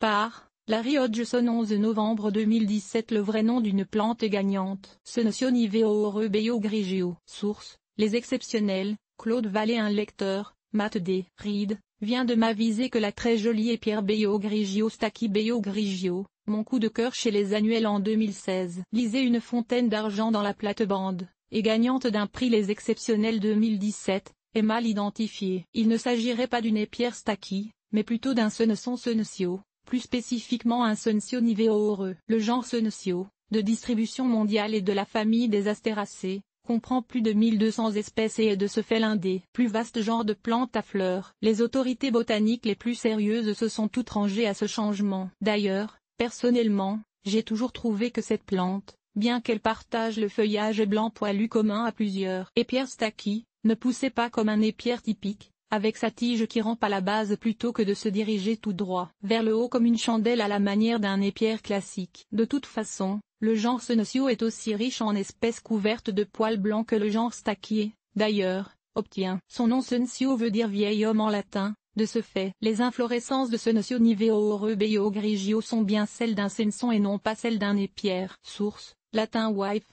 Par Larry Hodgson 11 novembre 2017. Le vrai nom d'une plante gagnante. Senecio Beio Grigio. Source, Les Exceptionnels, Claude Vallée. Un lecteur, Matt D. Reed, vient de m'aviser que la très jolie épierre Beio Grigio Stachy Beio Grigio, mon coup de cœur chez les annuels en 2016. Lisez une fontaine d'argent dans la plate-bande, et gagnante d'un prix Les Exceptionnels 2017, est mal identifiée. Il ne s'agirait pas d'une épierre Stachy, mais plutôt d'un Senecio, plus spécifiquement un Senecio niveaureux. Le genre Senecio, de distribution mondiale et de la famille des Astéracées, comprend plus de 1200 espèces et est de ce fait l'un des plus vastes genres de plantes à fleurs. Les autorités botaniques les plus sérieuses se sont toutes rangées à ce changement. D'ailleurs, personnellement, j'ai toujours trouvé que cette plante, bien qu'elle partage le feuillage blanc poilu commun à plusieurs épierres Stachy, ne poussait pas comme un épierre typique, avec sa tige qui rampe à la base plutôt que de se diriger tout droit vers le haut comme une chandelle à la manière d'un épierre classique. De toute façon, le genre Senecio est aussi riche en espèces couvertes de poils blancs que le genre Stachy, d'ailleurs, obtient son nom. Senecio veut dire vieil homme en latin. De ce fait, les inflorescences de Senecio niveaureux Beio Grigio sont bien celles d'un censon et non pas celles d'un épierre. Source, latin wife.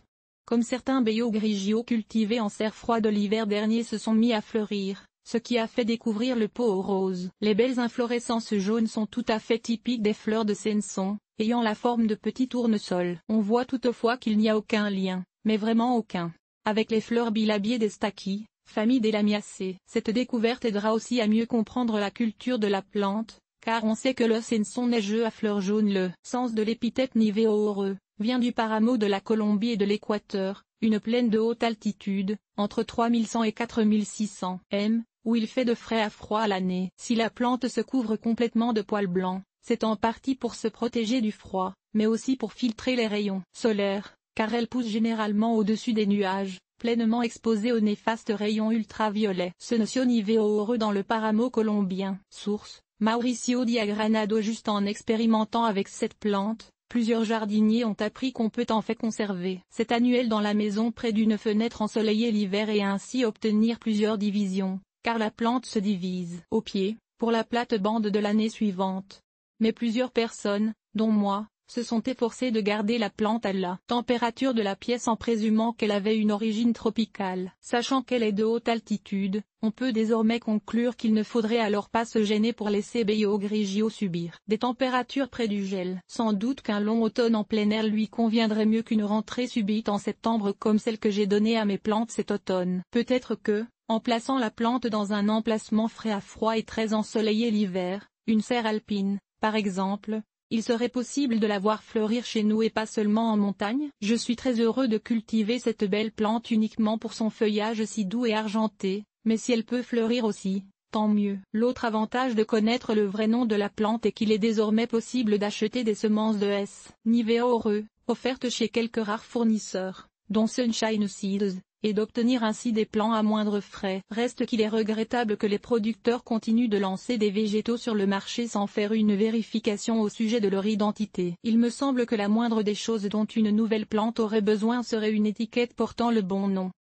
Comme certains Beio Grigio cultivés en serre froide l'hiver dernier se sont mis à fleurir, ce qui a fait découvrir le pot au rose. Les belles inflorescences jaunes sont tout à fait typiques des fleurs de censon, ayant la forme de petits tournesols. On voit toutefois qu'il n'y a aucun lien, mais vraiment aucun, avec les fleurs bilabiées des Stachy, famille des Lamiacées. Cette découverte aidera aussi à mieux comprendre la culture de la plante, car on sait que le censon neigeux à fleurs jaunes. Le sens de l'épithète niveaureux vient du paramo de la Colombie et de l'Équateur, une plaine de haute altitude, entre 3100 et 4600 m, où il fait de frais à froid à l'année. Si la plante se couvre complètement de poils blancs, c'est en partie pour se protéger du froid, mais aussi pour filtrer les rayons solaires, car elle pousse généralement au-dessus des nuages, pleinement exposée aux néfastes rayons ultraviolets. Senecio niveaureux dans le paramo colombien. Source, Mauricio Diagranado. Juste en expérimentant avec cette plante, plusieurs jardiniers ont appris qu'on peut en fait conserver cet annuel dans la maison près d'une fenêtre ensoleillée l'hiver et ainsi obtenir plusieurs divisions, car la plante se divise au pied, pour la plate-bande de l'année suivante. Mais plusieurs personnes, dont moi, se sont efforcées de garder la plante à la température de la pièce en présumant qu'elle avait une origine tropicale. Sachant qu'elle est de haute altitude, on peut désormais conclure qu'il ne faudrait alors pas se gêner pour laisser Beio Grigio subir des températures près du gel. Sans doute qu'un long automne en plein air lui conviendrait mieux qu'une rentrée subite en septembre comme celle que j'ai donnée à mes plantes cet automne. Peut-être que, en plaçant la plante dans un emplacement frais à froid et très ensoleillé l'hiver, une serre alpine, par exemple, il serait possible de la voir fleurir chez nous et pas seulement en montagne. Je suis très heureux de cultiver cette belle plante uniquement pour son feuillage si doux et argenté, mais si elle peut fleurir aussi, tant mieux. L'autre avantage de connaître le vrai nom de la plante est qu'il est désormais possible d'acheter des semences de S. niveaureux, offertes chez quelques rares fournisseurs, dont Sunshine Seeds, et d'obtenir ainsi des plants à moindre frais. Reste qu'il est regrettable que les producteurs continuent de lancer des végétaux sur le marché sans faire une vérification au sujet de leur identité. Il me semble que la moindre des choses dont une nouvelle plante aurait besoin serait une étiquette portant le bon nom.